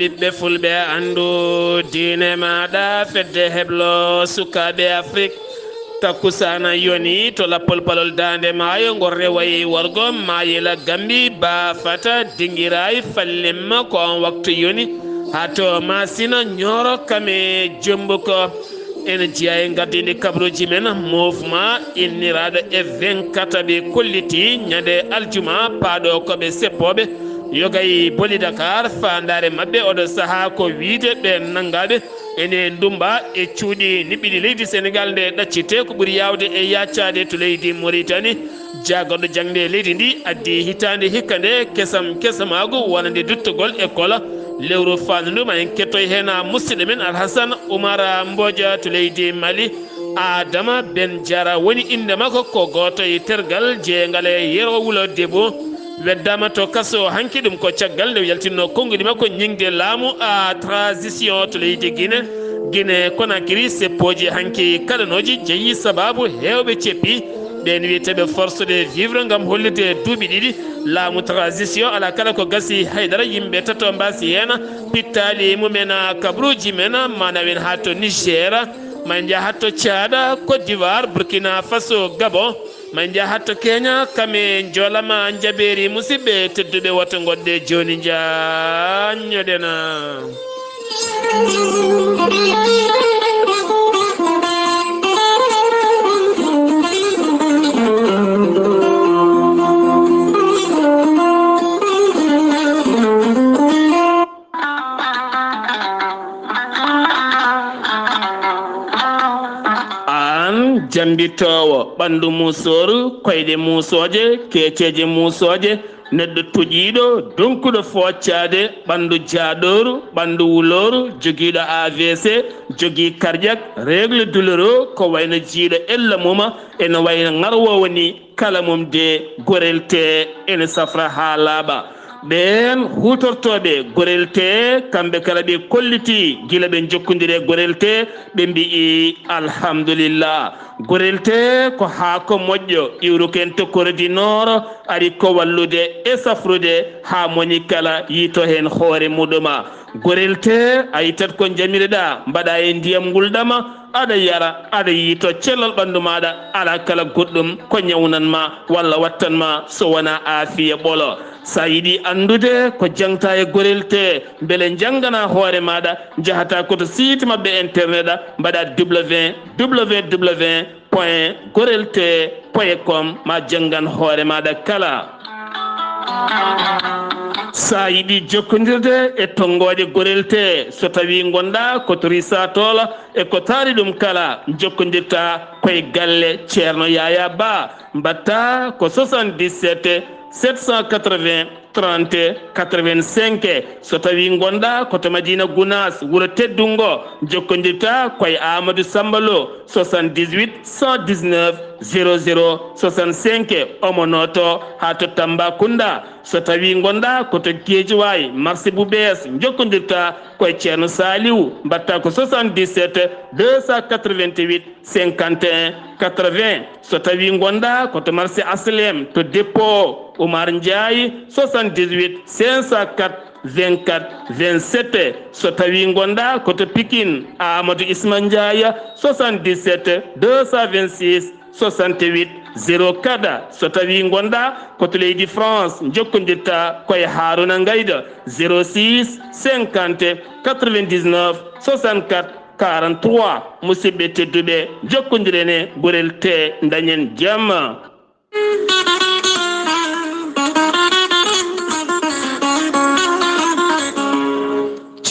ɓiɓɓe fulɓe andu diine maɗa fedde heblo sukaɓe Afrique takkusana yoni to lappol palol dande maayo ngol rewayi worgo mayila gambi ba fata dingiray fallimma ko on waktu yoni hato masina ñoro kame jombu ko ene jiya e gardidi kabruji men mouvement inniraɗo e 24 ɓe kolliti ñande aljuma paaɗo koɓe seppoɓe yogay boli Dakar fandare mabɓe oɗo saaha ko wiide ɓe nanggaɓe ene ndumba e cuuɗi niɓɓiɗi leydi Sénégal nde ɗaccite ko ɓuuri yawde e yaccade to leydi Mauritanie jagorɗo jangde leydi ndi addi hitande hikka nde kesamago wonande duttogol école lewru fanduduma en kettoy hen musidɗo men Alhassane Oumar Mbodja to leydi Mali Adama Ben Diara woni inde makko ko goto e tergal jeegal e yero wulo debo weddama to kaso hanki ɗum ko caggal nde yaltinno konngudi makko ñingde laamu a transition to leydi Guinée Conakry seppoji hanki kaɗanoji jeeyi sababu hewɓe ceppi ɓen wiyeteɓe force de vivre gam hollirde duuɓi ɗiɗi laamu transition ala kala ko gasi haydara yimɓe tato mbasi hen pittali mumen kabruji men manawen ha to Niger ma jaa hatto Tchad Côte d'Ivoire Burkina Faso Gabon ma jaa hatto Kenya kame jolama jaɓeri musidɓe tedduɓe woto goɗɗe joni jañoɗena jambitowo ɓandu musoru koyɗe musoje keceje musoje neɗɗo toƴiɗo donkuɗo foccade ɓandu jaɗoru ɓandu wuloru joguiɗo AVC jogui cardiaque règle douloureux ko wayno jiiɗo ella muma ene wayno ngarwowo ni kala mum de gorel te ene safra ha laaɓa ɓen hutortoɓe gorel te kamɓe kala ɓe kolliti gila ɓe jokkodiri e gorel te ɓe mbi'i alhamdulillah gorel te ko haako moƴƴo iwruken tokkorodi nooro ari ko wallude e safrude ha moni kala yito hen hoore muɗuma gorel te a yittat ko jamireɗa mbaɗa e ndiyam ngulɗama aɗa yara aɗa yito cellal ɓandu maɗa ala kala goɗɗum ko ñawnanma walla wattanma so wona aafiya ɓolo sa yiɗi andude ko jangta e gorel te beele janggana hoore maɗa jahata koto site mabɓe internet mbaɗa www.gorelte.com ma janggan hoore maɗa kala sa yiɗi jokkodirde e tongoje gorel te so tawi gonɗa koto risatola e ko taari ɗum kala jokkodirta koye galle ceerno Yaya Ba mbatta ko 77 780 30 85 so tawi gonɗa koto Madina Gounas wuuro teddungo jokkodirta koye Amadou Sambalo 78 119 00 65 omonoto ha to Tambacounda so tawi gonɗa koto Guédiawaye marché Boubès jokkodirta koye ceerno Saliou mbatta ko 77 288 51 80 so tawi gonɗa koto marché Aslem to dépôt Oumar Ndiaye 78 504 24 27 so tawi gonɗa koto Pikine Amadou Isma Ndiaye 77 226 68 04 so tawi gonɗa koto leydi France jokkodirta koye Haruna Ngayda 06 50 99 64 43 musidɓe tedduɓe jokkodirene gorel te dañen jamma.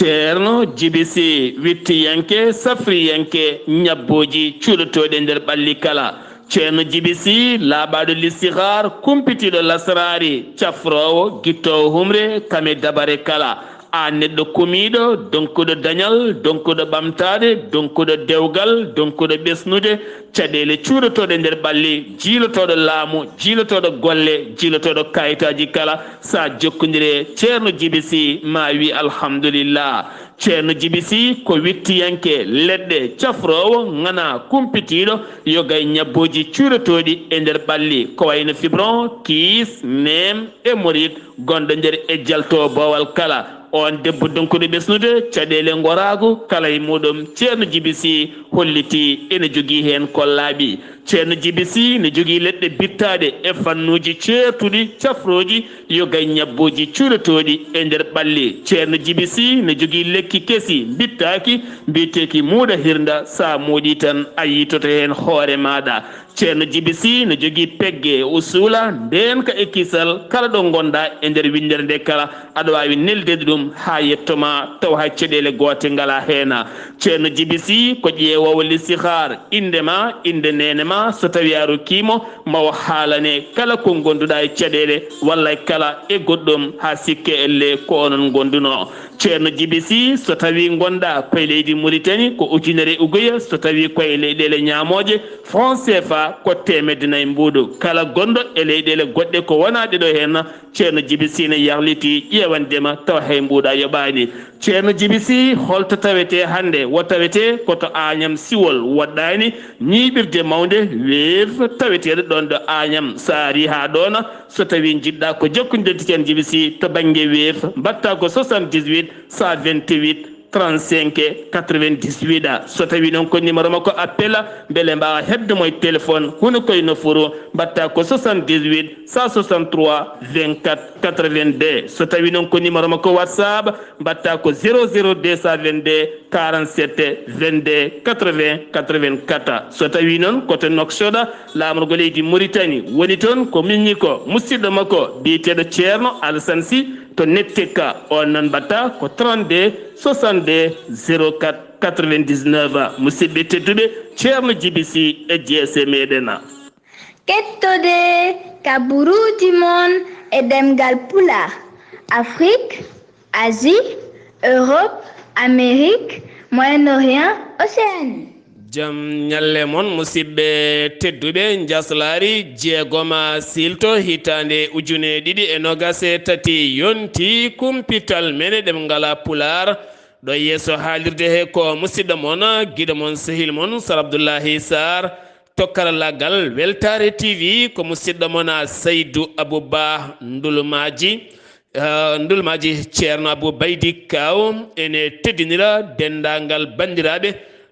ceerno jibisi wittiyanke safriyanke ñabboji cuuɗotoɗe nder ɓalli kala ceerno jibisi laaɓaɗo listihar kumpitiɗo lasrari cafrowo guittowo humre kame dabare kala a neɗɗo kumiɗo donkuɗo dañal donkuɗo ɓamtade donkuɗo dewgal donkuɗo ɓesnude caɗele cuuɗotoɗe nder ɓalli jiilotoɗo laamu jiilotoɗo golle jiilotoɗo kayitaji kala sa jokkodire ceerno jibisi ma wi alhamdulillah ceerno jibisi ko wittiyanke leɗɗe cafrowo gana kumpitiɗo yogay ñabboji cuuɗotoɗi e nder ɓalli ko wayno fibron kiis nem e morit gonɗo nder e jalto bowal kala on debbo donkude ɓesnude caɗele gorago kala e muɗum ceerno Djiby Sy holliti ene jogui hen kollaɓi. ceerno Djiby Sy ne jogui leɗɗe bittaɗe e fannuji ceertuɗi cafroji yogay ñabbuji cuuratoɗi e nder ɓalli. ceerno Djiby Sy ne jogui lekki kesi bittaki mbiteki muuɗa hirda sa muuɗi tan a yitoto hen hoore maɗa. ceerno Djiby Sy ne jogui pegge usula ndenka e kisal kala ɗo gonɗa e nder windere nde kala aɗa wawi neldede ɗum ha yettoma taw hay caɗele goote ngala hena. ceerno Djiby Sy ko ƴeewowo listihar indema inde nenema so tawi a rokkimo mawo haalane kala ko gonduɗa e caɗele walla kala e goɗɗum ha sikke elle ko onon gonduno. ceerno Djiby Sy so tawi gonɗa koye leydi Mauritanie ko ujunere ugoya so tawi koye leyɗele ñamoje franc CFA ko temedde nayyi mbuɗu. kala gonɗo e leyɗele goɗɗe ko wona ɗeɗo hen ceerno Djiby Sy ne yarliti ƴewandema taw hay mbuɗa yoɓani. ceerno Djiby Sy holto tawete hande wo tawete koto Agnam Siwol woɗɗani ñiɓirde mawde weef taweteɗo ɗon ɗo Agnam sa ari ha ɗona so tawi jiɗɗa ko jokkodirde ceerno Djiby Sy to banggue weef mbatta ko 78 128 35 98 so tawi noon ko numéro makko appel beele mbawa hebdemo e téléphone hono koye nofuru mbatta ko 78 163 24 82 so tawi noon ko numéro makko WhatsApp mbatta ko 00 222 47 22 80 84 so tawi noon koto Nouakchott lamorgo leydi Mauritanie woni toon ko minni ko musidɗo makko biyeteɗo ceerno Alassane Sy to nettekka on noon mbatta ko 32 62 04 99 musidɓe tedduɓe ceerno Djiby Sy e jeese meɗen kettode kaburuji mon e ɗemngal pulaar Afrique, Asie, Europe, Amérique, Moyen-Orient, Océanie. jam ñalle mon musidɓe tedduɓe njeslaare jeegoma siilto hitande ujune ɗiɗi e nogase tati yonti kumpital mene ɗemngala pulaar ɗo yeeso haalirde he ko musidɗo mon guiɗo mon sehil mon Sar Abdullaahi Saar tokkarallagal Weltare TV ko musidɗo mon Seydou Abouba ndulmaji ceerno Abou Baydi Kaw ene teddinira dendagal bandiraɓe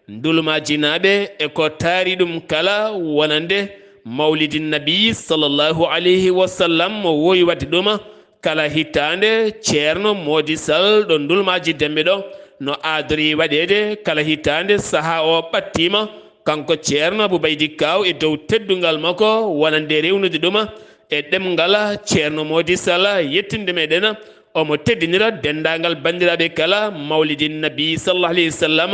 ndulmaji naɓe e ko taari ɗum kala wonande mawlidi nabi sallllahu alayhi wa sallam mo wowi wadde ɗum kala hittande ceerno Mody Sall ɗo ndulmaji dembe ɗo no aadori waɗede kala hittande saaha o ɓattima kanko ceerno Abou Baydi Kaw e dow teddungal makko wonande rewnude ɗum e ɗemngal ceerno Mody Sall yettinde meɗen omo teddinira dendagal bandiraɓe kala mawlidi nabi sallllahu alayhi wa sallam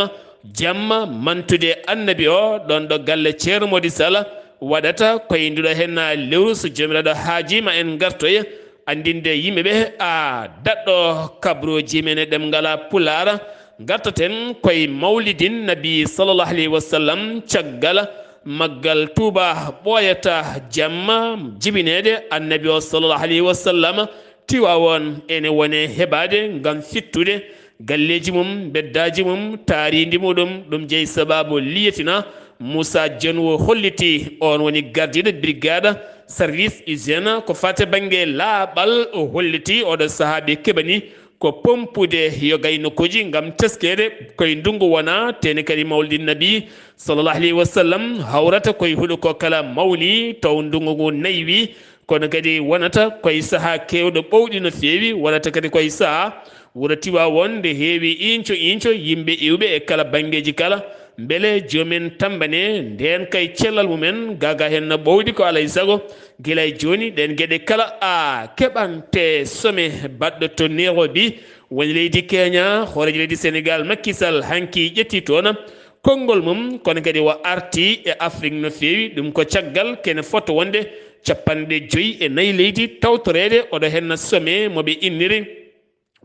jamma mantude annabi o ɗon ɗo galle ceerno Mody Sall waɗata koye nduɗo hen lewru so jomiraɗo haajima en gartoya andinde yimɓeɓe a daɗɗo kabroji men e ɗemngala pulaar gartaten koye mawlidin nabi sallllahu alayhi wa sallam caggal maggal tuuba ɓooyata jamma jibinede annabi o sallllahu alayhi wa sallam Tiwawon ene wone heɓade gam fittude galleji mum beddaji mum taaridi muɗum ɗum jeeyi sababu liyetina Moussa Dianou holliti on woni gardiɗo brigade service hygiène ko fate banggue laaɓal o holliti oɗo saahaɓe keɓani ko pompude yo gay nokkuji gam teskede koye ndungu wona tene kadi mawlidi nabi sallllahu alayhi wa sallam hawrata koye huuɗo ko kala mawni taw ndungu ngu naywi kono kadi wonata koye saaha kewɗo ɓowɗi no fewi wonata kadi koye saaha wuro Tiwawon nde heewi inco yimɓe iwɓe e kala banggueji kala beele jomen tambane nden kay cellal mumen gaga hen no ɓowɗi ko alay saago guila e joni ɗen gueɗe kala a keɓante some baɗɗo to Nairobi woni leydi Kenya hoorejo leydi Sénégal Macky Sall hanki ƴetti toon konngol mum kono kadi o arti e Afrique no fewi ɗum ko caggal kene foto wonde 54 leydi tawtorede oɗo hen some moɓe inniri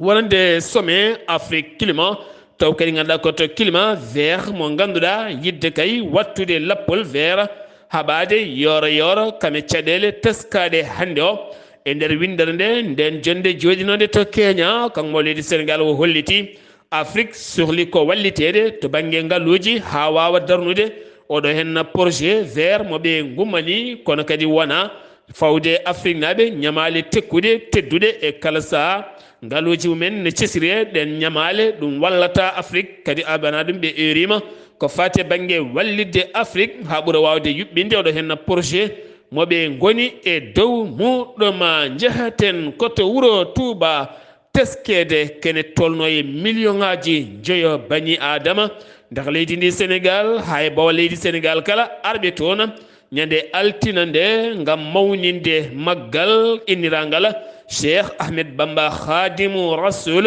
wonande some Afrique climat taw kadi ganduɗa koto climat vert mo ganduɗa yidde kay wattude lappol vert haɓade yoro kame caɗele teskade hande o e nder windere nde nden jonde joɗinode to Kenya kanko leydi Sénégal o holliti Afrique sohli ko wallitede to banggue ngaluji ha wawa darnude oɗo hen projet vert moɓe gummani kono kadi wona fawde afrique naɓe ñamale tekkude teddude e kala saha ngaluji mumen ne cesire ɗen ñamale ɗum wallata afrique kadi abana ɗum ɓe erima ko fate banggue wallidde afrique ha ɓuura wawde yuɓɓinde oɗo henna projet moɓe goni e dow muɗoma jeehaten koto wuuro touba teskede kene tolno e million ngaji joyo bani adama nder leydi ndi sénégal hay bawa leydi sénégal kala arɓe toon ñande altina nde ngam mawninde maggal innirangala cheikh ahmed bamba khadimu rasul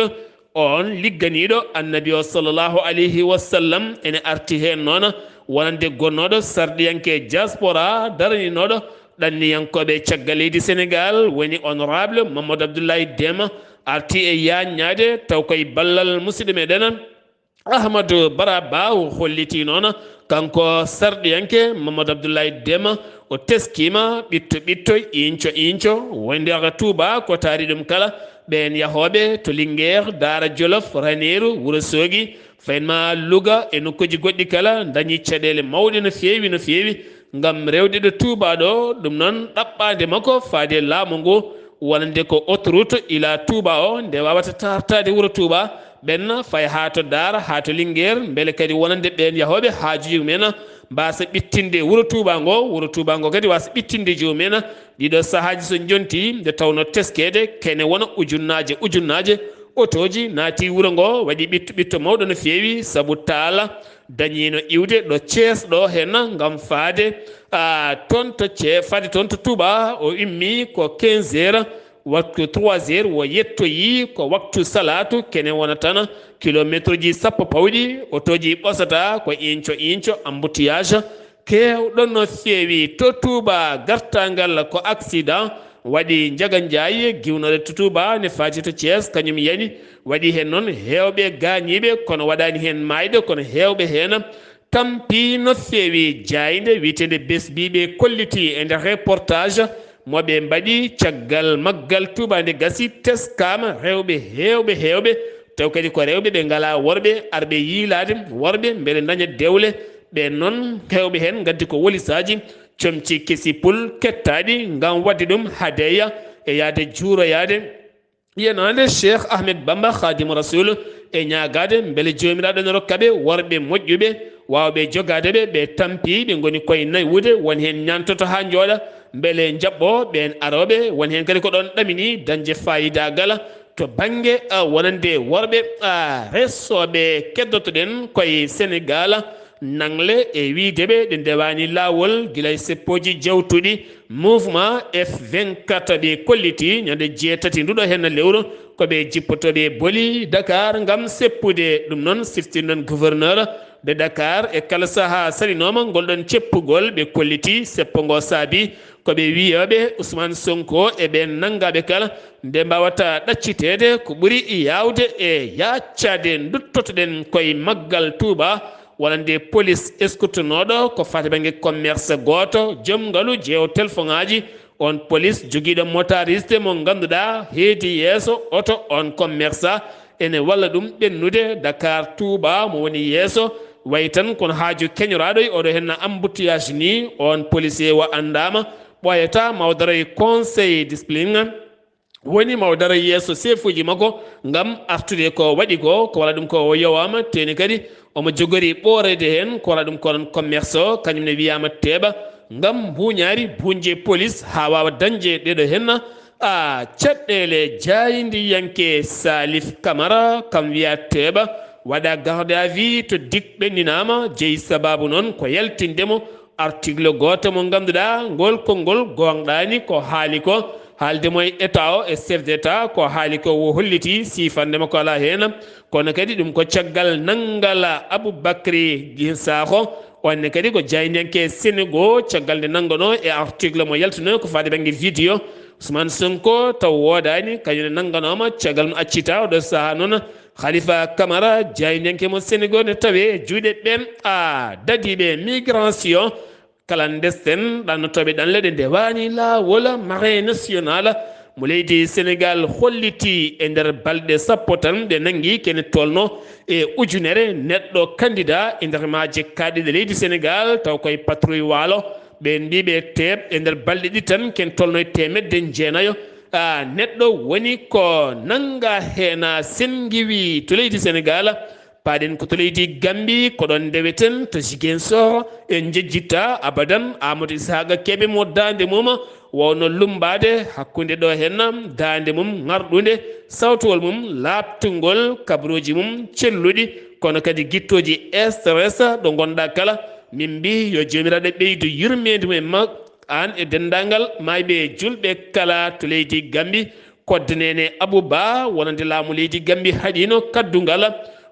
on ligganiɗo annabi o sallllahu alayhi wa sallam ene arti hen noon wonande gonnoɗo sarɗiyanke diaspora daraninoɗo ɗanniyankoɓe caggal leydi sénégal woni honorable mamadou abdoullahi dema arti e yaññade taw koye ballal musidɗo meɗen ahmadou baraba o holliti noon kanko sarɗiyanke mamadou abdoullahi dema o teskima ɓitto ɓitto inco wondira touba ko taari ɗum kala ɓen yahoɓe to linguére dara jolof raneru wourossogui faynma louga e nokkuji goɗɗi kala dañi caɗele mawɗe no fewi ngam rewde ɗo touba ɗo ɗum noon ɗaɓɓade makko faade laamu ngu wonande ko autoroute ila touba o nde wawata tartade wuuro touba ɓenna fay ha to dara ha to linguére beele kadi wonande ɓen yahoɓe haajuji mumen mbasa ɓittinde wuuro touba ngo kadi wasa ɓittinde jomumen ɗiɗo sahaji so jonti nde tawno teskede kene wona ujunnaje otoji naati wuuro ngo waɗi ɓitto mawɗo no fewi saabu taala dañino iwde ɗo Thiès ɗo henna ngam faade fade toon to touba o immi ko 15 heures waktu 3 heures wo yettoyi ko waktu salatu kene wona tan kilométre ji sappo pawɗi otoji ɓosata ko inco embouteillage kewɗon no fewi to touba gartangal ko accident waɗi jaganjayi giwnoɗe to touba ne faati to Thiès kañum yani waɗi hen noon hewɓe gañiɓe kono waɗani hen mayde kono hewɓe hen tampi no fewi jayde witede besbiɓe kolliti e nder reportage moɓe mbaɗi caggal maggal touba nde gasi teskama hewɓe taw kadi ko rewɓe ɓe ngala worɓe arɓe yiilade worɓe beele daña dewle ɓe noon hewɓe hen gaddi ko wolisaji comci kesi pul kettaɗi ngam wadde ɗum hadeya e yaade juuroyade yenande cheikh ahmed bamba khadimu rasul e ñagade beele jomiraɗo ne rokkaɓe worɓe moƴƴuɓe wawɓe jogadeɓe ɓe tampi ɓe goni koye naywude won hen ñantoto ha jooɗa beele jaɓɓo ɓen aroɓe won hen kadi ko ɗon ɗamini dañde fayidagal to banggue wonande worɓe resoɓe keddotoɗen koye sénégal nangle e wideɓe ɗe ndewani lawol guilay seppoji jawtuɗi mouvement F24 ɓe kolliti ñande jeetati nduɗo henna lewru koɓe jippotoɓe booli dakar ngam seppude ɗum noon siftinɗon gouverneur de dakar e kala saaha salinoma ngolɗon ceppugol ɓe kolliti seppogo saabi koɓe wiyoɓe ousmane sonko e ɓen nangaɓe kala nde mbawata ɗaccitede ko ɓuuri yawde e yaccade duttotoɗen koye maggal touba wonande police escortunoɗo ko fati banggue commerce goto joom ngaalu jeewo téléphone ngaji on police joguiɗo motariste mo ganduɗa heedi yeeso oto on commerçant ene walla ɗum ɓennude dakar touba mo woni yeeso way tan kono haaju keñoraɗo oɗo henna embouteillage ni on policier wo andama ɓoyata mawdaroye conseil discipline woni mawdaro yeeso chef uji makko ngam artude ko waɗi ko wala ɗum ko yowama teni kadi omo jogori ɓoorede hen ko wala ɗum konon commerce o kañum ne wiyama teeɓa ngam buñaari buñje police ha wawa dañde ɗeɗo henna caɗɗele jaydiyanke salif camara kam wiya teeɓa waɗa garde à vue to dik ɓenninama jeeyi sababu noon ko yaltindemo article goto mo ganduɗa ngol konngol gonɗani ko haali ko haaldemo e état o e chef d' état ko haali ko wo holliti sifandema ko ala hen kono kadi ɗum ko caggal nanngala aboubacry sakho onne kadi ko jaydiyanke sénégo caggal nde nanggano e article mo yaltino ko faade banggue vidéo ousmane sonko taw wodani kañum ne nangganoma caggal mo accita oɗo saaha noon khalifa camara jaydiyanke mo sénégo ne tawe juuɗe ɓen dadiɓe migration clandestine ɗannotoɓe ɗan leɗe ndewani lawol marin national mo leydi sénégal holliti e nder balɗe sappo tan ɗe nanggui kene tolno e ujunere neɗɗo candidat e nder maje kaɗiɗe leydi sénégal taw koye patrouille waalo ɓe ndiɓe teɓ e nder balɗe ɗi tan ken tolno e temedde jeenayo neɗɗo woni ko nanga hena sengiwi to leydi Sénégal paɗen ko to leydi Gambi koɗon ndeweten to Ziguinchor en jejjitta abadan Amadou Ishaqa Kebe mo dande mum wonno lumbade hakkude ɗo henna dande mum ngarɗude sawtowol mum labtugol kabruji mum celluɗi kono kadi guittoji stress ɗo gonɗa kala min mbi yo jomiraɗo ɓeydu yurmede mum ma an e dendagal mayɓe julɓe kala to leydi Gambi koddanene Abouba wonande laamu leydi Gambi haɗino kaddugal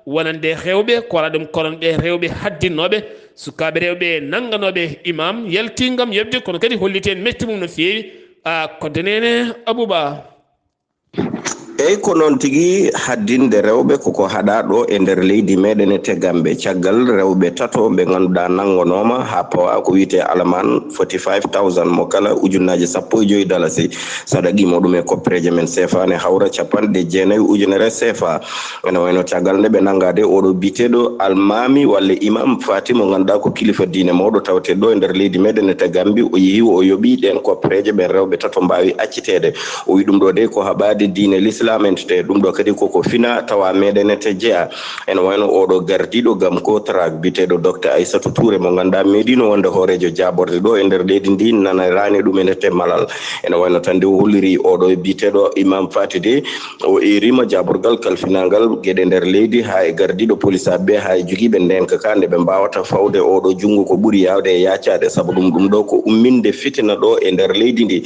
wonande rewɓe kora ɗum koronɓe rewɓe haddinnoɓe sukaɓe rewɓe nanganoɓe imam yaltingam yebde kono kadi holliten metti mum no fewi koddanene Abouba. eyyi ko noon tigui haddinde rewɓe koko haɗa ɗo e nder leydi meɗen e Tegamɓe caggal rewɓe tato ɓe ganduɗa nangonoma ha pawa ko wiyete alaman 45,000 mo kala ujunnaje 15 dalasi saɗa qimo ɗum e koppereje men CFA ne hawra 9,9 ujunere CFA ene wayno caggal nde ɓe nangade oɗo biteɗo almami walla imam fati mo ganduɗa ko kilifa diine mawɗo tawte ɗo e nder leydi meɗen e Tegamɓe o yeehi o yooɓi ɗen koppereje ɓen rewɓe tato mbawi accitede o wi ɗum ɗo de ko haɓade diine l'islam te ɗum ɗo kadi koko fina tawa meɗen te jeeya ene wayno oɗo gardiɗo gam ko trak biteɗo docteur Aissatou Touré mo ganduɗa meɗino wonde hoorejo jaborde ɗo e nder leydi ndi nanarani ɗum ene te malal ene wayno tan nde o holliri oɗo biteɗo imam Fati de o erima jaborgal kalfinangal gueɗe nder leydi ha e gardiɗo police aɓe ha e joguiɓe ndenka ka nde ɓe mbawata fawde oɗo jungo ko ɓuuri yawde e yaccade saabu ɗum ɗo ko umminde fitina ɗo e nder leydi ndi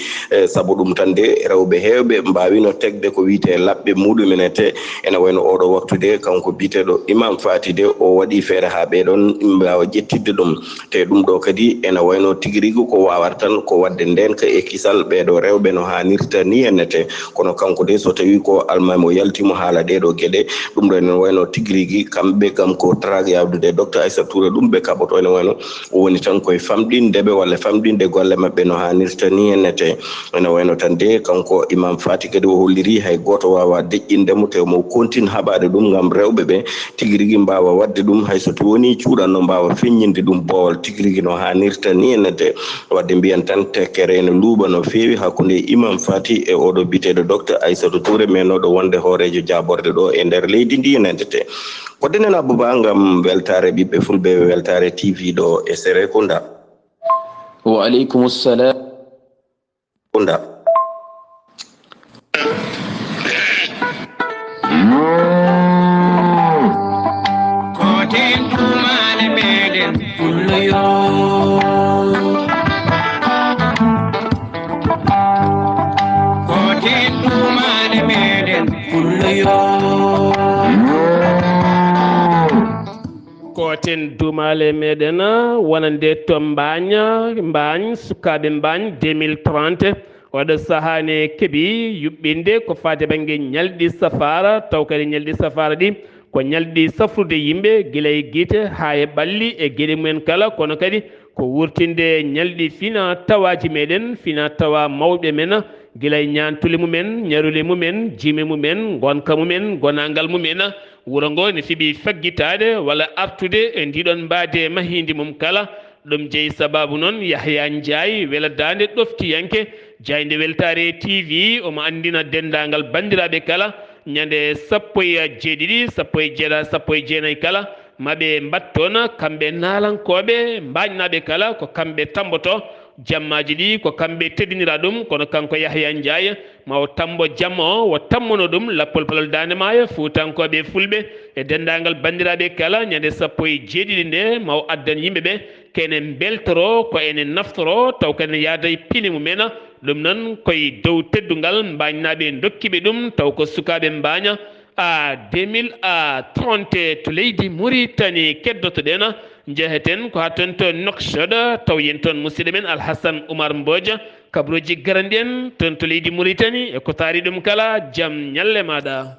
saabu ɗum tan de rewɓe hewɓe mbawino tegde ko wiyete laɓɓe muɗumene te ene wayno oɗo waktude kanko biteɗo imam Fati de o waɗi feere ha ɓeɗon mbawa ƴettidde ɗum te ɗum ɗo kadi ene wayno tigui rigui ko wawata tan ko wadde ndenka e kisal ɓeɗo rewɓe no hannirta ni hennete kono kanko de so tawi ko almami o yaltimo haala ɗeɗo gueɗe ɗum ɗo ene wayno tigui rigui kamɓe gam ko trak yawdude docteur Aissatou Touré ɗum ɓe kaɓoto ene wayno o woni tan koye famɗindeɓe walla famɗinde golle mabɓe no hannirta ni hennete ene wayno tan de kanko imam Fati kadi o holliri hay goto wawa deƴƴindemo te mo continue haɓade ɗum gam rewɓe ɓe tigui rigui mbawa wadde ɗum hayso to woni cuuɗanno mbawa feññinde ɗum boowal tigui rigui no hannirta ni hennete wadde mbiyan tan tekkere ene luuɓa no fewi hakkude imam Fati e oɗo biteɗo docteur Aissatou Touré menoɗo wonde hoorejo jaborde ɗo e nder leydi ndi hennete ko denen Abouba gam weltare ɓiɓɓe fulɓe weltare TV ɗo e Serekunda. Wa aleykum salam. koten dumale meɗen wonande to Mbagne sukaɓe Mbagne 2030 waɗa sahane keeɓi yuɓɓinde ko fate banggue ñalɗi safara taw kadi ñalɗi safara ɗi ko ñalɗi safrude yimɓe guila e guite ha e ɓalli e gueɗe mumen kala kono kadi ko wurtinde ñalɗi fina tawaji meɗen fina tawa mawɓe men guila e ñantule mumen ñarule mumen jime mumen gonka mumen gonangal mumen wuuro ngo ne fiiɓi faggitade walla artude e ndiɗon mbade mahidi mum kala ɗum jeeyi sababu noon Yahya Ndiaye weladade ɗoftiyanke jayde weltare TV omo andina dendagal bandiraɓe kala ñande 17 17 kala maɓe mbatton kamɓe naalankoɓe mbañnaɓe kala ko kamɓe tamboto jammaji ɗi ko kamɓe teddinira ɗum kono kanko Yahya Ndiaye ma o tambo jamma o wo tammono ɗum lappol palol dande maayo fuutankoɓe fulɓe e dendagal bandiraɓe kala ñande 17 nde ma o addan yimɓeɓe kene beltoro ko ene naftoro taw kene yaada e pine mumen ɗum noon koye dow teddungal mbañnaɓe dokkiɓe ɗum taw ko sukaɓe mbaña 2030 to leydi Mauritanie keddotoɗen jeheten ko ha ton to Nouakchott taw yen toon musidɗo men Alhassane Oumar Mbodja kabroji garandi en ton to leydi Mauritanie e ko taari ɗum kala jaam ñalle maɗa.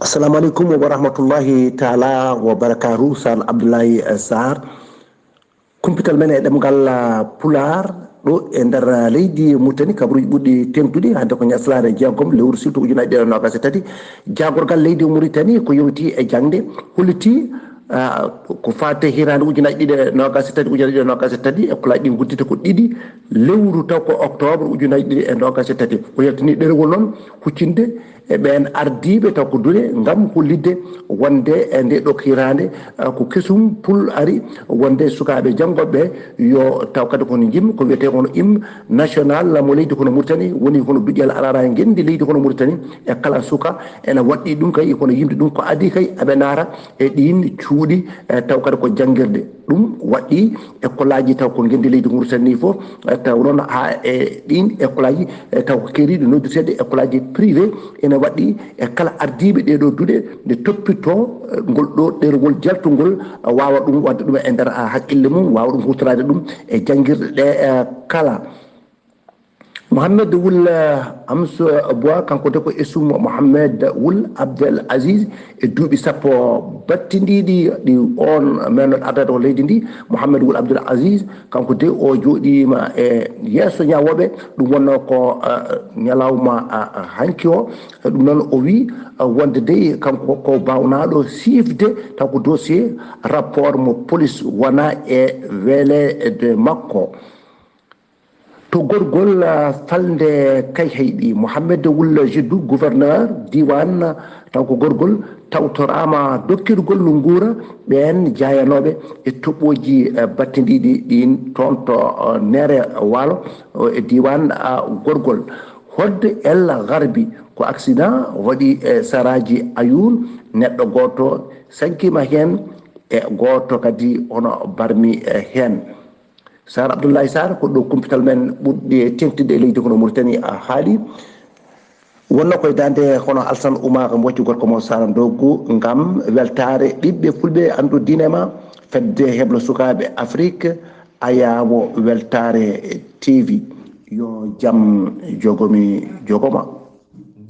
Assalamu alaikum wa rahmatullahi taala wa barakatuh. San Abdullaahi Saar kumpital men e ɗemngal pulaar ɗo e nder leydi Mauritanie kabruji ɓuɗɗi temtuɗi hande ko njeslaare jeegom lewru silto ujunaje ɗiɗi nogas e tati jagorgal leydi Mauritanie ko yewti e jangde holliti ko fate hirande ujunaji ɗiɗi nogas tati ujunaji ɗiɗi nogas tati e kolaji ɗi guddita ko ɗiɗi lewru taw ko octobre ujunaji ɗiɗi e nogas tati o yaltini ɗerewol noon huccinde e ɓen ardiɓe taw ko duure gam hollidde wonde e nde ɗo hirande ko kesum pul ari wonde sukaɓe janggoɓe yo taw kadi kono jim ko wiyete kono hymne national mo leydi kono Mauritanie woni kono duƴƴal arara e gendi leydi kono Mauritanie e kala suka ene waɗɗi ɗum kay kono yimde ɗum ko adi kay aɓe naara e ɗin cuuɗi taw kadi ko jangguirde ɗum waɗɗi école aji taw ko gendi leydi Mauritanie fof taw noon ha e ɗin école aji taw ko keeriɗo nodduteɗe école aji privé ene waɗɗi e kala ardiɓe ɗeɗo duuɗe nde toppito ngol ɗo ɗerewol jaltugol wawa ɗum wadde ɗum e nder haqqille mum wawa ɗum hutorade ɗum e jangguirɗe ɗe kala Mohamed Wul Amsu Bois kanko de ko esum Mohamed Wul Abdel Aziz e duuɓi sappo battidiɗi ɗi on men ardata ko leydi ndi Mohamed Wul Abdel Aziz kanko de o jooɗima e yesso ñawoɓe ɗum wonno ko ñalawma hanki o ɗum noon o wi wonde de kanko ko bawnaɗo siifde taw ko dossier rapport mo police wona e welede makko to gorgol falde kay heyɗi Mohamed Wul Jiddou gouverneur diwan taw ko gorgol tawtorama dokkirgol no guura ɓen jayanoɓe e toɓoji battidiɗi ɗin toon to nere waalo e diwan gorgol hodde el garbi ko accident waɗi e saraji Ayoun neɗɗo goto sankima hen e goto kadi hono barmi hen Saar Abdullaahi Saar ko ɗo kumpital men ɓurɗi tengtide e leydi kono Mauritanie haali wonno koye dande hono Alsan Oumar mocci gorko mo Sara Doggu gam weltare ɓiɓɓe fulɓe andu dinema fedde heblo sukaɓe Afrique ayawo weltare TV yo jaam jogomi jogoma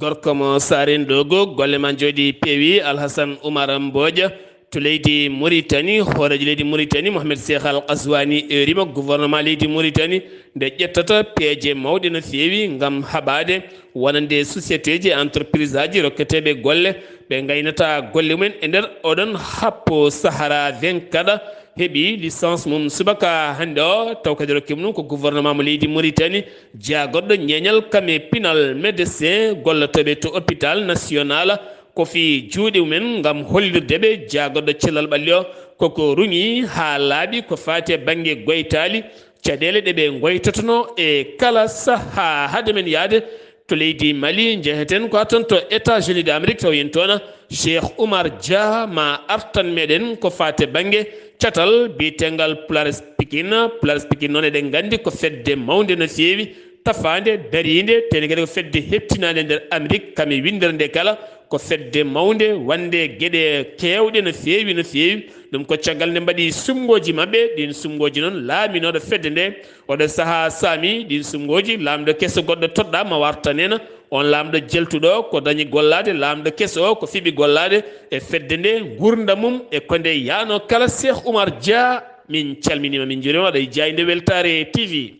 gorko mo Saren Dogo golle man jooɗi peewi Alhassane Oumar Mbodja to leydi Mauritanie hoorejo leydi Mauritanie Mohamed Cheikh Al Qaswani erima gouvernement leydi Mauritanie nde ƴettata peeje mawɗe no feewi gam haɓade wonande société ji entreprise aji rokketeɓe golle ɓe gaynata golle mumen e nder oɗon happo Sahara 24 heeɓi licence mum subaka hande o taw kadi rokkima ɗum ko gouvernement mo leydi Mauritanie jagoɗɗo ñeñal kame pinal médecin gollotoɓe to hôpital national ko fi juuɗe mumen gam hollirdeɓe jagoɗɗo cellal ɓalli o koko ruñi ha laaɓi ko fati e banggue goytali caɗele ɗeɓe goytotono e kala saaha haade men yaade to leydi Mali jeheten ko ton to États-Unis d'Amérique taw yen toon Cheikh Oumar Dia ma artan meɗen ko fate banggue catal bitengal pulaar Pikine noon eɗen gandi ko fedde mawde no feewi tafande darinde tene kadi ko fedde hettinade nder Amérique kame windere nde kala ko fedde mawde wande gueɗe kewɗe no feewi ɗum ko caggal nde mbaɗi sumgoji mabɓe ɗin sumgoji noon laaminoɗo fedde nde oɗo saaha saami ɗin sumgoji lamɗo kesso goɗɗo toɗɗa ma warta nena on lamɗo jeltuɗo ko dañi gollade lamɗo kesso o ko fiɓi gollade e fedde nde gurdam mum e ko nde yano kala Cheikh Oumar Dia min calminima min juurima aɗa jayde weltare TV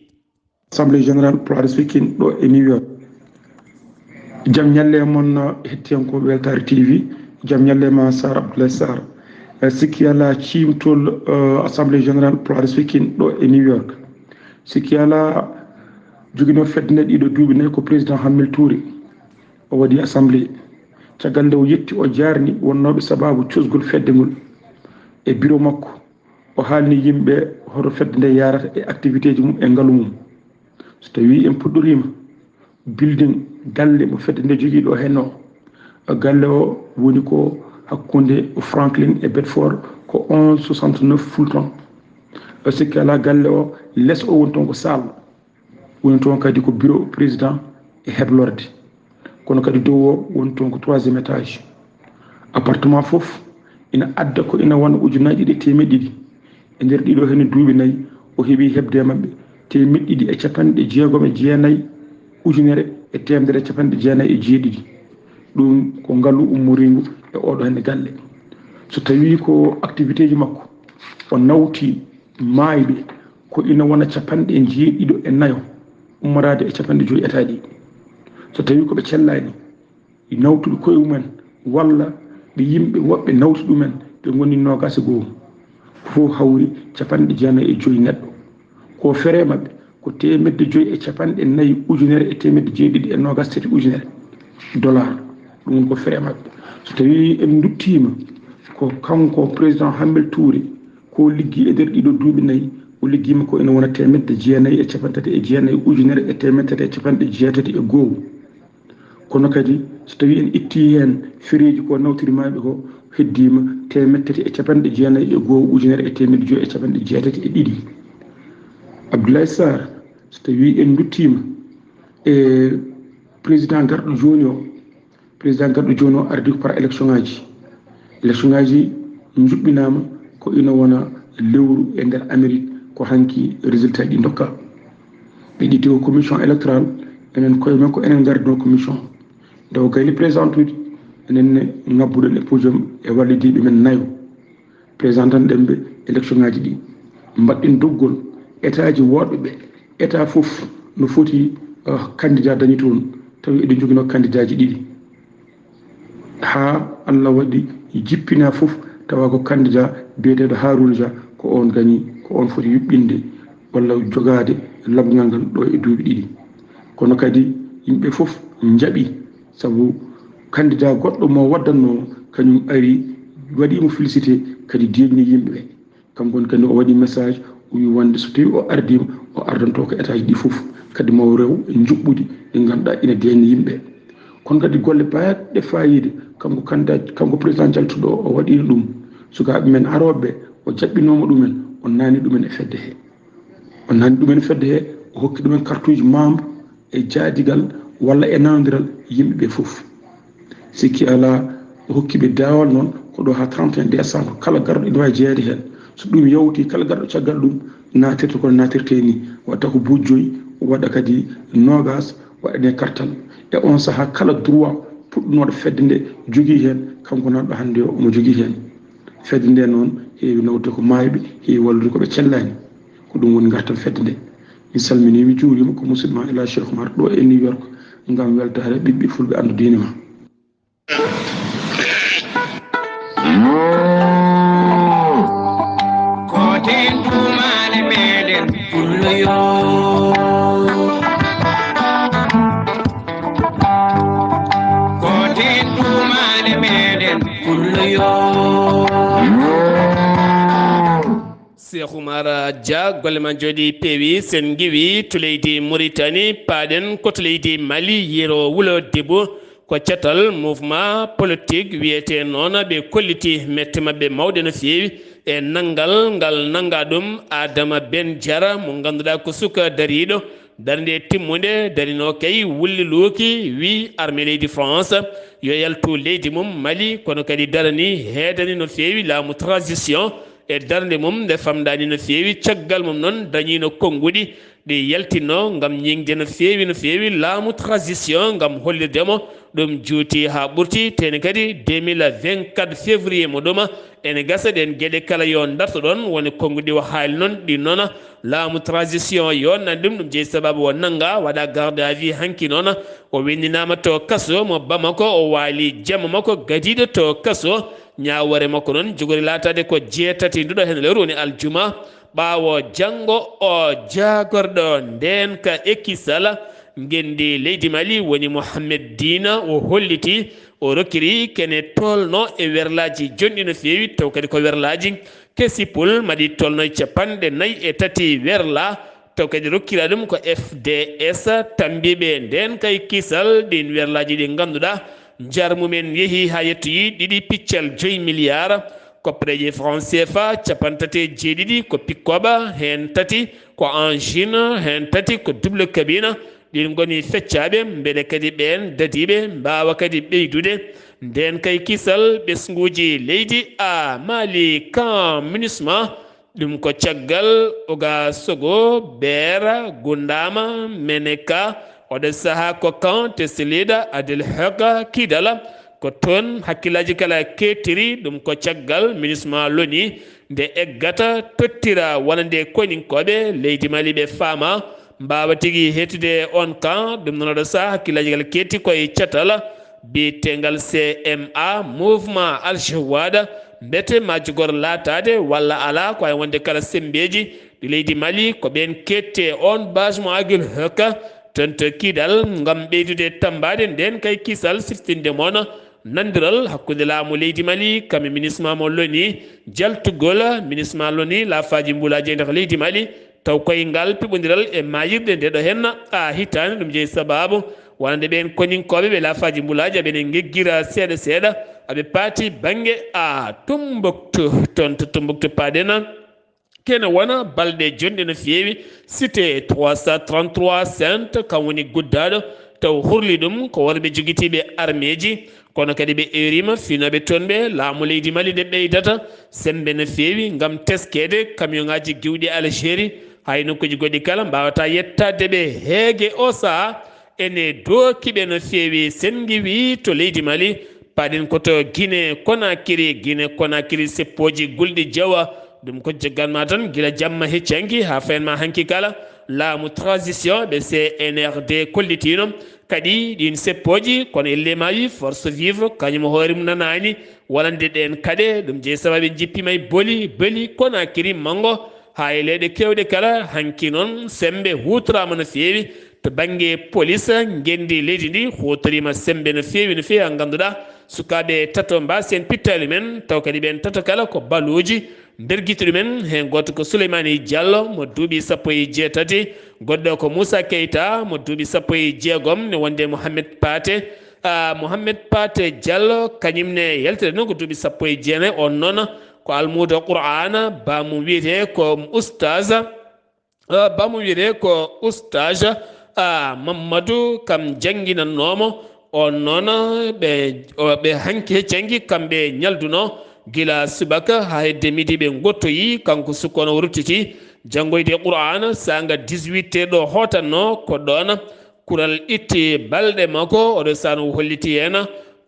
assemblée générale pulaar speaking ɗo e New York jam ñalle mon hettiyankoɓe weltare TV jam ñalle ma Sar Abdullaahi Saar sikki ala cimtol assemblée générale pulaar speaking ɗo e New York sikki ala joguino fedde nde ɗiɗo duuɓi nayyi ko président Hammel Touré o waɗi assemblée caggal nde o yetti o jarni wonnoɓe sababu cosgol fedde ngol e bureau makko o haalni yimɓe hoto fedde nde yarata e activité ji mum e ngaalu mum so tawi en puɗɗorima building galle mo fedde nde jogui ɗo henno galle o woni ko hakkude Franklin e Bedford ko 1169 Fulton sikki ala galle o less o woni toon ko salle woni toon kadi ko bureau président e heblorde kono kadi dow o woni toon ko 3e étage appartement foof ina adda ko ina wona ujunaji ɗiɗi e temedde ɗiɗi e nder ɗiɗo hen duuɓi nayyi o heeɓi hebde mabɓe temedde ɗiɗi e capanɗe jeegom e jeenayyi ujunere e temedere e capanɗe jeenayyi e jeeɗiɗi ɗum ko ngaalu ummoringu e oɗo henne galle so tawi ko activité ji makko o nawti maayɓe ko ina wona capanɗe jeeɗiɗo e nayo ummorade e capanɗe joyi état ɗi so tawi koɓe cellani nawtuɓe koye mumen walla ɓe yimɓe woɓɓe nawti ɗumen ɓe goni nogas e goo fof hawri 95 neɗɗo ko fere maɓɓe ko 1,5 ujunere e 723 ujunere dollar ɗum ko fere maɓɓe so tawi en duttima ko kanko président Hammel Touré ko liggi e nder ɗiɗo duuɓi 4 o liggima ko ene wona 1,939 ujunere e 1,980 kono kadi so tawi en itti hen fereji ko nawtirimaɓe ko heddima 1,991 ujunere e 1,982 Abdullaahi Saar so tawi en duttima e président garɗo joni o ardi par élection ngaji juɓɓinama ko ina wona lewru e nder Amérique ko hanki résultat ɗi dokka ɓe ɗitti ko commission électorale enen koye men ko enen gardino commission nde o gayni président uji enenne ngabbuɗen e podium e wallidiɓe men 4 présentant ɗemɓe élection ngaji ɗi mbaɗɗen doggol état ji woɗɓe ɓe état fof no foti candidat dañi toon tawi eɗen jogino candidat ji 2 ha Allah waɗi jippina fof tawa ko candidat biyeteɗo Harouna Dia ko on gañi ko on foti yuɓɓinde walla jogade labgal ngal ɗo e duuɓi 2 kono kadi yimɓe fof jaɓi sabu candidat goɗɗo mo waddanno kañum ari waɗimo félicité kadi deñni yimɓeɓe kankon kadi o waɗi message o wi wonde so tawi o ardima o ardanto ko état ji ɗi fof kadi mo rew e juɓɓudi ɗi ganduɗa ina deñni yimɓe kono kadi golle baɗɗe fayide kanko candidat kanko président jaltuɗo o waɗino ɗum sukaɓe men aroɓeɓe o jaɓɓinoma ɗumen o nani ɗumen e fedde he o hokki ɗumen carte uji membre e jaadigal walla e nanodiral yimɓeɓe fof sikki ala o hokkiɓe dawal noon ko ɗo ha 31 décembre kala garɗo ina wawi jeeyade hen so ɗum yawti kala garɗo caggal ɗum natirta kono natirte ni watta ko buuji 5 waɗa kadi nogas waɗane kartal e on saaha kala droit puɗɗunoɗo fedde nde jogui hen kanko nanɗo hande o omo jogui hen fedde nde noon heewi nawde ko mayɓe heewi wallude koɓe cellani ko ɗum woni gartal fedde nde mi salmini mi juurima ko musidɗo ela Cheikh Oumar ɗo e New York ngam weltare ɓiɓɓe fulɓe andu diine ma Cheikh Oumar Dia golle ma jooɗi peewi sen giwi to leydi Mauritanie paaɗen koto leydi Mali yiro wulo debo ko catal mouvement politique wiyete noon ɓe kolliti mette mabɓe mawɗe no feewi e nanngal ngal nanga ɗum Adama Ben Diara mo ganduɗa ko suka dariɗo darde timmude darino kay wulli luuki wi armée leydi France yo yaltu leydi mum Mali kono kadi darani heedani no feewi laamu transition e darde mum nde famɗani no feewi caggal mum noon dañino konnguɗi ɗi yaltinno gam ñingde no feewi laamu transition gam hollidemo ɗum juuti ha ɓurti tene kadi 2024 février mo ɗuma ene gasa ɗen gueɗe kala yo darto ɗon woni konnguɗi o haali noon ɗi noon laamu transition yo nan ɗum jeeyi sababu o nanga waɗa garde à vue hanki noon o windinama to kaso mo Bamako o waali jamma makko gadiɗo to kaso ñawore makko noon jogori latade ko 7 nduɗo hen lewru woni aljuma ɓawo janggo o jagorɗo nden ka ekkisala gendi leydi Mali woni Mohamed Dina o holliti o rokkiri kene tolno e werlaji jonɗi no feewi taw kadi ko werlaji kesipul maɗi tolno 43 werla taw kadi rokkira ɗum ko FDS tambiɓe nden kay kisal ɗin werlaji ɗi ganduɗa jarmumen yeehi ha yettoyi 2,5 milliards koppreje franc CFA 37 ko pikkoɓa hen 3 ko angine hen 3 ko double cabine ɗin goni feccaɓe beele kadi ɓen dadiɓe mbawa kadi ɓeydude nden kay kisal ɓesguji leydi a Mali kan MINUSMA ɗum ko caggal oga sogo beera gundama meneka oɗo saaha ko kan teslida adel hoga kidala ko toon hakkillaji kala ketiri ɗum ko caggal MINUSMA loni nde eggata tottira wonande koninkoɓe leydi Mali ɓe faama mbawa tigui hettude on kan ɗum noon oɗo saaha hakkillaji kala ketti koye catal bitengal CMA mouvement Al Jawad mbete majjugor latade walla ala ko ay wonde kala sembeji ɗi leydi Mali ko ɓen kette on base mo agil hokka tonto kidal ngam ɓeydude tambade nden kay kisal siftinde mono nandiral hakkude laamu leydi Mali kami ministre mo loni jaltugol ministre ma loni laafaji mbulaji e nder leydi Mali taw koye ngal piɓodiral e mayirde nde ɗo henna a hitani ɗum jeeyi sababu wonande ɓen koninkoɓe ɓe laafaji mbulaji aɓene geggira seeɗa seeɗa aɓe paati banggue a Tombouctou tonto Tombouctou paɗena kene wona balɗe jonɗe no feewi cité 333 Sainte kam woni guddaɗo taw hurli ɗum ko worɓe joguitiɓe armée ji kono kadi ɓe erima finoɓe toon ɓe laamu leydi Mali nde ɓeydata sembe no feewi gam teskede camion ngaji giwɗi Algérie hay nokkuji goɗɗi kala mbawata yettade ɓe heege o saaha ene dookiɓe no feewi sen giwi to leydi Mali paɗen koto Guinée Conakry seppoji gulɗi jawa ɗum ko jagganma tan guila jamma heccanki ha fayenma hanki kala laamu transition ɓe CNRD kollitino kadi ɗin seppoji kono ellemayi force vive kañum hoore mum nanani walande ɗen kaaɗe ɗum jeeyi sababu jippimay boli Conakry mango ha e leyɗe kewɗe kala hanki noon sembe hutorama no feewi to banggue police gendi leydi ndi hutorima sembe no feewi ha ganduɗa sukaɓe tato mbasi en pittali men taw kadi ɓen tato kala ko baluji berguituɗu men hen goto ko Souleymani Diallo mo duuɓi 17 goɗɗo ko Moussa Keita mo duuɓi 16 ne wonde Mohamed Pate Diallo kañumne yaltide noon ko duuɓi 19 on noon ko almudo Qur'ana bamum wiyete ko oustage Mamadou kam jangguinannomo on noon ɓe hanki heccanki kamɓe ñalduno gila subaka ha hedde midi ɓe gottoyi kanko sukkono ruttiti janggoyde Qur'ana sanga 18 ɗo hotanno ko ɗon kural itti balɗe makko oɗo sano holliti hen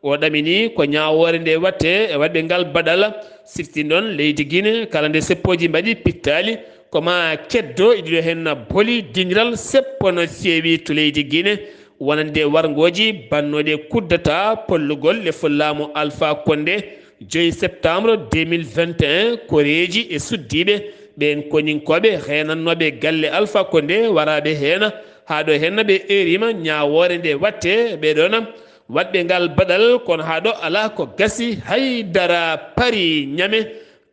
o ɗamini ko ñawore nde watte e waɗɓe ngal baɗal sifti ɗon leydi Guinée kala nde seppoji mbaɗi pittali koma keddo iɗiɗo hen boli diniral seppo no feewi to leydi Guinée wonande wargoji bannoɗe kuddata pollugol le follamo Alpha Condé 2 septembre 2021 koreji e suddiɓe ɓen koninkoɓe henannoɓe galle Alpha Condé waraɓe hen ha ɗo henna ɓe erima ñawore nde watte ɓeɗon waɗɓe ngal baɗal kono ha ɗo ala ko gasi haydara paari ñame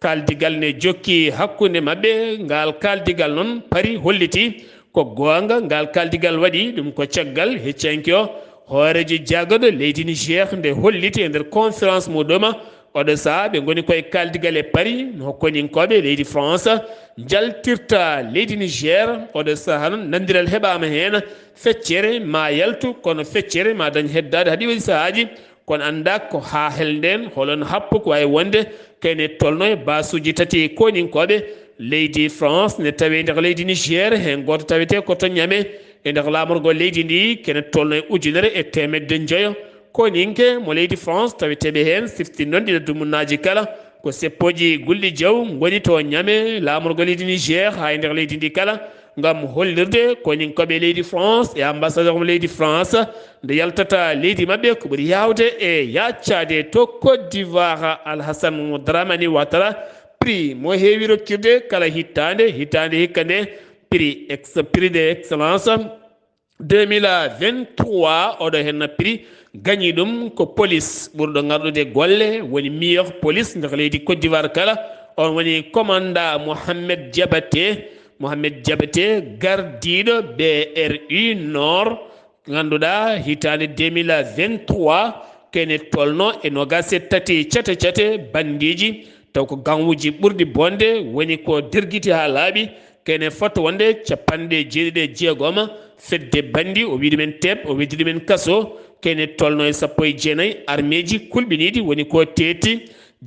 kaldigal ne jokki hakkude mabɓe ngal kaldigal noon paari holliti ko gonga ngal kaldigal waɗi ɗum ko caggal heccanki o hoorejo jaggoɗo leydi Niger nde holliti e nder conférence muɗuma oɗo saaha ɓe goni koye kaldigal e Paris no koninkoɓe leydi France jaltirta leydi Niger oɗo saaha noon nandiral heɓama hen feccere ma yaltu kono feccere ma dañ heddade haɗi waɗi sahaji kono anda ko ha hel nden holon happu ko wawi wonde kayne tolno e basuji tati koninkoɓe leydi France ne tawi nder leydi Niger hen goto tawete ko to ñame e nder lamorgol leydi ndi kene tolno e 1,5 koninke mo leydi France taweteɓe hen sifti noon ɗiɗo dumunnaji kala ko seppoji gulɗi jaw goni to ñame lamorgol leydi Niger ha e nder leydi ndi kala gam hollirde koninkoɓe leydi France e ambassadeur mo leydi France nde yaltata leydi mabɓe ko ɓuuri yawde e yaccade to Côte d'Ivoire Alhassane Dramani Ouattara prix mo heewi rokkirde kala hitande hikka nde prix de excellence 2023 oɗo henna prix gagni ɗum ko police ɓurɗo garɗude golle woni meilleur police nder leydi Côte d'Ivoire kala on woni commanda Mohamed Diabaté gardiɗo BRU Nord ganduɗa hitande 2023 kene tolno e nogase tati cate bandiji taw ko ganwuji ɓurɗi bonde woni ko dirguiti ha laaɓi kene foto wonde 76 fedde bandi o wiɗi men teb o weddiɗi men kaso kene tolno e 19 armée ji kulɓiniɗi woni ko teeti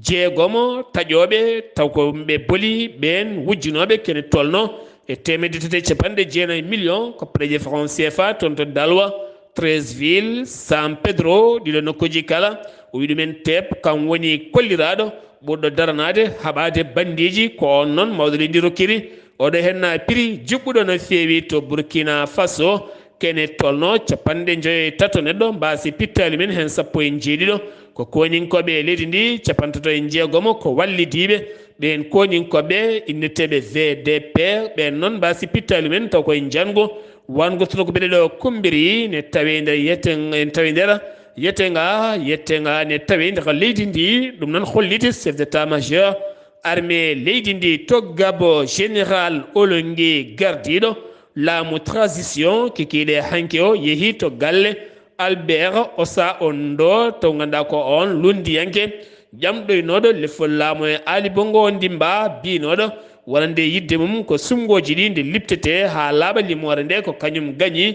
6 taƴoɓe taw ko ɓe boli ɓen wujjunoɓe kene tolno e 390 millions ko préje franc CFA toon to Dalwa 13 villes San Pedro ɗiɗo nokkuji kala o wiɗi men teb kam woni kolliraɗo ɓurɗo daranade haɓade bandiji ko on noon mawɗo leydi rokkiri oɗo henna prix juɓɓuɗo no feewi to Burkina Faso kene tolno capanɗe joyi tato neɗɗo mbasi pittali men hen sappo e jeeɗiɗo ko koñinkoɓe leydi ndi capantato e jeegomo ko wallidiɓe ɓen koñinkoɓe inneteɓe VDP ɓen noon mbasi pittali men taw koye jango wango toto ko ɓeɗe ɗo kumbiri ne tawi nder yeten tawi nder yettenga ne tawi nder leydi ndi ɗum noon holliti chef d' état majeur armée leydi ndi toggabo général Olongui gardiɗo laamu transition kikiɗe hanki o yeehi to galle Albert Osa on ɗo taw ganduɗa ko on lundiyanke ƴamɗoynoɗo lefol laamu e Ali Bongo Ndimba binoɗo wonande yidde mum ko sumgoji ɗi nde liptete ha laaɓa limore nde ko kañum gañi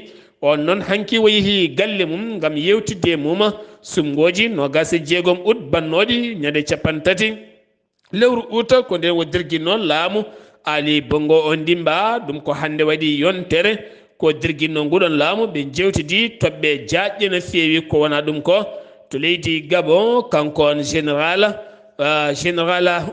on noon hanki o yeehi galle mum gam yewtidde mum sumgoji nogas e jeegom août bannoɗi ñande 30 lewru août ko nden woddirguinno laamu Ali Bongo Ondimba ɗum ko hande waɗi yontere ko dirguinno nguɗon laamu ɓe jewtidi toɓɓe jaƴƴe no feewi ko wona ɗum ko to leydi Gabon kanko on général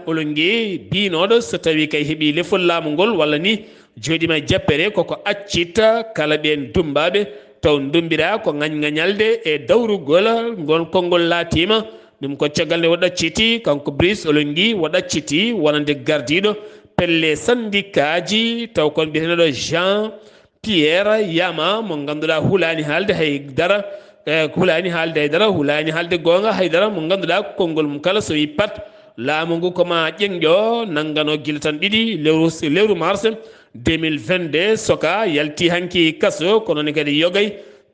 Olongui binoɗo so tawi kay heeɓi lefol laamu ngol walla ni joɗima jappere koko accita kala ɓen dumbaɓe taw dumbira ko gañgañalde e dawrugol ngol konngol laatima ɗum ko caggal nde waɗacciti kanko Brice Olongui waɗacciti wonande gardiɗo pelle syndicat taw kon biyeteɗo Jean Pierre Yama mo ganduɗa hulani haalde haydara hulani haalde haydara hulani haalde gonga haydara mo ganduɗa konngol mum kala so wi pat laamu ngu koma ƴeŋƴo nanggano guila tan ɗiɗi lewru mars 2022 soka yalti hanki kaso kono ne kadi yogay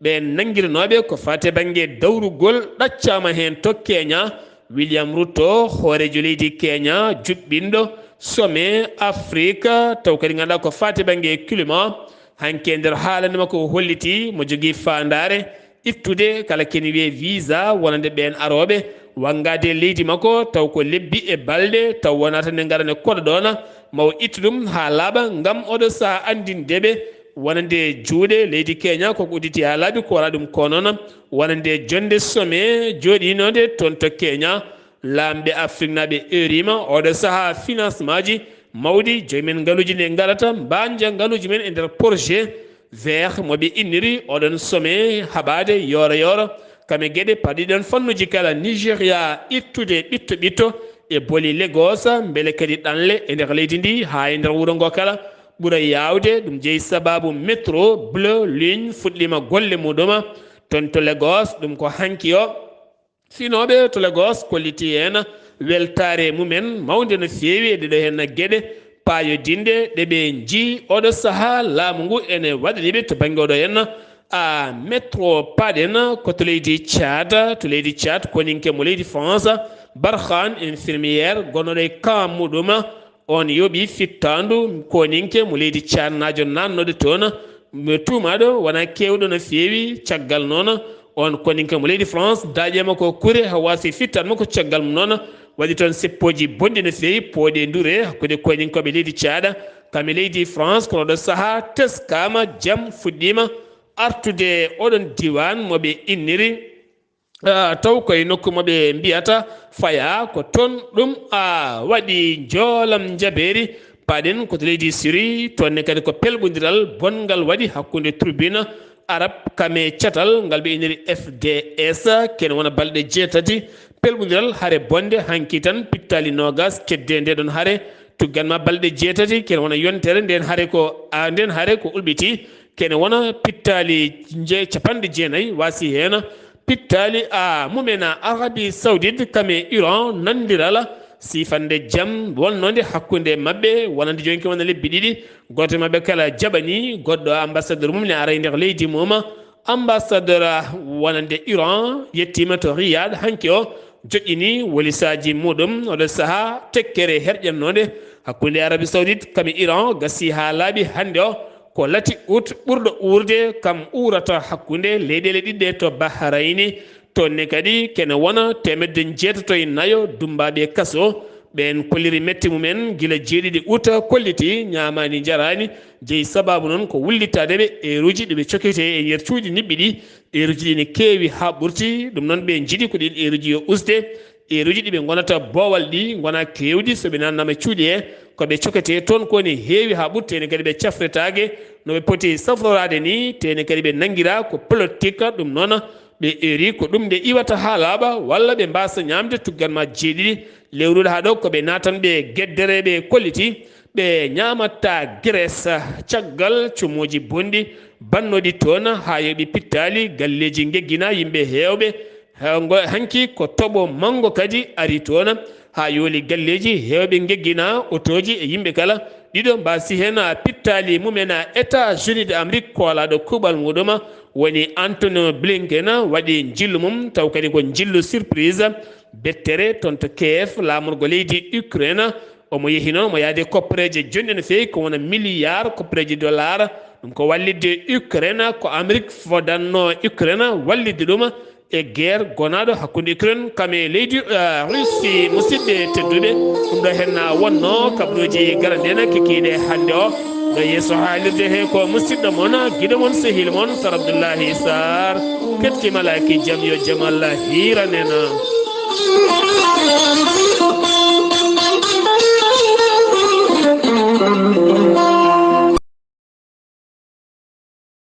ɓe nanguirinoɓe ko fate banggue dawrugol ɗaccama hen to Kenya William Ruto hoorejo leydi Kenya juɓɓinɗo sommet Afrique taw kadi ganduɗa ko fate banggue climat hanke nder haalande makko holliti mo jogui fandare ittude kala kene wiye visa wonande ɓen aroɓe wangade leydi makko taw ko lebbi e balɗe taw wonata nde garane koɗo ɗona mawo ittu ɗum ha laaɓa gam oɗo saha andindeɓe wonande juuɗe leydi Kenya koko udditi ha laaɓi ko wona ɗum ko noon wonande jonde sommet joɗinode toon to Kenya lamɓe Afrique naɓe eurima oɗo saha financement ji mawɗi jomumen ngaaluji ɗe garata mbanja ngaaluji men e nder projet vert moɓe inniri oɗon sommet haɓade yoro yoro kame gueɗe paɗiɗon fannuji kala Nigéria ittude ɓitto ɓitto e booli Lagos beele kadi ɗanle e nder leydi ndi ha e nder wuuro ngo kala ɓuura yawde ɗum jeeyi sababu métro bleu ligne fuɗɗima golle muɗum toon to Lagos ɗum ko hanki o finoɓe to Lagos kolliti hen weltare mumen mawde no feewi e ɗeɗo hen gueɗe payodinde ɗeɓe jii oɗo saaha laamu ngu ene waɗaniɓe to banggue oɗo henna a métro paɗen ko to leydi Tchad koninke mo leydi France Barkhane infirmiére gonnoɗo e camp muɗum on yooɓi fittandu koninke mo leydi Tchad najo nannoɗe toon tumaɗo wona kewɗo no feewi caggal noon on koninke mo leydi France daƴema ko kuure ha wasi fittanmo ko caggal mum noon waɗi toon seppoji bonɗi no feewi pooɗe ndure hakkude koninkoɓe leydi Tchad kame leydi France kono ɗo saaha teskama jaam fuɗɗima artude oɗon diwan moɓe inniri taw koye nokku moɓe mbiyata faya ko toon ɗum waɗi joolam jabeeri paɗen koto leydi Syrie toonne kadi ko pelɓodiral bongal waɗi hakkude tribune arabe kame catal ngal ɓe inniri FDS kene wona balɗe 6 pelɓodiral haare bonde hanki tan pittali nogas kedde nde ɗon haare tugganma balɗe 6 kene wona yontere nden haare ko ulɓiti kene wona pittali 90 wasi hen pittali mumen Arabie Saoudite kame Iran nandiral sifande jaam wonnode hakkude mabɓe wonande jonki wona lebbi ɗiɗi goto mabɓe kala jaɓani goɗɗo ambassadeur mum ne ara e nder leydi mum ambassadeur wonande Iran yettima to Riyad hanki o joƴƴini wolisaji muɗum oɗo saaha tekkere herƴannode hakkude Arabie Saoudite kame Iran gasi ha laaɓi hande o ko lati août ɓurɗo urde kam urata hakkude leyɗele ɗiɗɗe to Bahrayni tonne kadi kene wona 804 dumbaɓe kaso ɓen kolliri metti mumen guila 7 août kolliti ñamani jarani jeeyi sababu noon ko wullitadeɓe eruji ɗeɓe cokkete e yer cuuɗi niɓɓi ɗi eruji ɗi ne keewi ha ɓurti ɗum noon ɓe jiiɗi ko ɗin eruji yo usde eruji ɗi ɓe gonata bowal ɗi gona kewdi so ɓe nannama cuuɗi he koɓe cokete toon koni heewi ha ɓurti ene kadi ɓe cafretake no ɓe poti safrorade ni tene kadi ɓe nanguira ko politique ɗum noon ɓe eri ko ɗum nde iwata ha laaɓa walla ɓe mbasa ñamde tuggal ma jeeɗiɗi lewruɗo ha ɗo koɓe natan ɓe gueddere ɓe kolliti ɓe ñamatta Grèce caggal cumoji bonɗi bannoɗi toon ha yoɓi pittali galleji geggina yimɓe hewɓe hanki ko toɓo mango kadi ari toon ha yooli galleji hewɓe geggina otoji e yimɓe kala ɗiɗo mbasi hen pittali mumen États-Unis d'Amérique koolaɗo kuuɓal muɗum woni Anthony Blinken waɗi jillu mum taw kadi ko jillu surprise bettere toon to Kiev lamorgo leydi Ukraine omo yeehi noon mo yaade koppareje jonɗi no fewi ko wona milliard koppareji dollar ɗum ko wallidde Ukraine ko Amérique fodanno Ukraine wallidde ɗum e guerre gonaɗo hakkude Ukraine kame leydi Russie musidɓe tedduɓe ɗum ɗo hen wonno kaɓɗoji garanɗen kekiɗe hande o ɗo yeeso haalirde he ko musidɗo moon guiɗo moon sehil moon Sar Abdullaahi Saar kettimalaki jaam yo jaam Allah hiiranen